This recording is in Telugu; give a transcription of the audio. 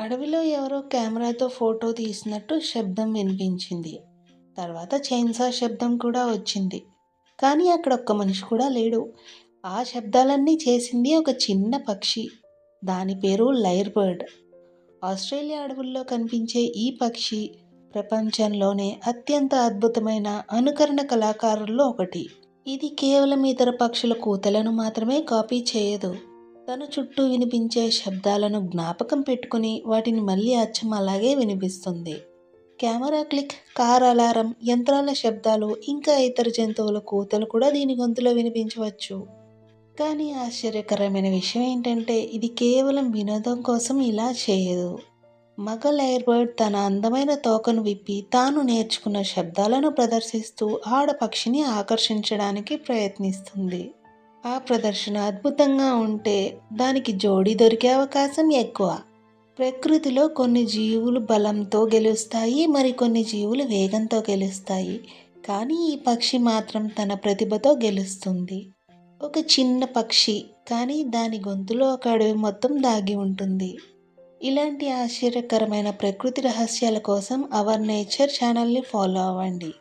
అడవిలో ఎవరో కెమెరాతో ఫోటో తీసినట్టు శబ్దం వినిపించింది. తర్వాత చైన్సా శబ్దం కూడా వచ్చింది. కానీ అక్కడ ఒక్క మనిషి కూడా లేడు. ఆ శబ్దాలన్నీ చేసింది ఒక చిన్న పక్షి. దాని పేరు లైర్ బర్డ్. ఆస్ట్రేలియా అడవుల్లో కనిపించే ఈ పక్షి ప్రపంచంలోనే అత్యంత అద్భుతమైన అనుకరణ కళాకారుల్లో ఒకటి. ఇది కేవలం ఇతర పక్షుల కూతలను మాత్రమే కాపీ చేయదు. తన చుట్టూ వినిపించే శబ్దాలను జ్ఞాపకం పెట్టుకుని వాటిని మళ్ళీ అచ్చం అలాగే వినిపిస్తుంది. కెమెరా క్లిక్, కార్ అలారం, యంత్రాల శబ్దాలు, ఇంకా ఇతర జంతువుల కూతలు కూడా దీని గొంతులో వినిపించవచ్చు. కానీ ఆశ్చర్యకరమైన విషయం ఏంటంటే ఇది కేవలం వినోదం కోసం ఇలా చేయదు. మగ లైర్ బర్డ్ తన అందమైన తోకను విప్పి తాను నేర్చుకున్న శబ్దాలను ప్రదర్శిస్తూ ఆడపక్షిని ఆకర్షించడానికి ప్రయత్నిస్తుంది. ఆ ప్రదర్శన అద్భుతంగా ఉంటే దానికి జోడీ దొరికే అవకాశం ఎక్కువ. ప్రకృతిలో కొన్ని జీవులు బలంతో గెలుస్తాయి, మరికొన్ని జీవులు వేగంతో గెలుస్తాయి. కానీ ఈ పక్షి మాత్రం తన ప్రతిభతో గెలుస్తుంది. ఒక చిన్న పక్షి, కానీ దాని గొంతులో ఒక అడవి మొత్తం దాగి ఉంటుంది. ఇలాంటి ఆశ్చర్యకరమైన ప్రకృతి రహస్యాల కోసం అవర్ నేచర్ ఛానల్ని ఫాలో అవ్వండి.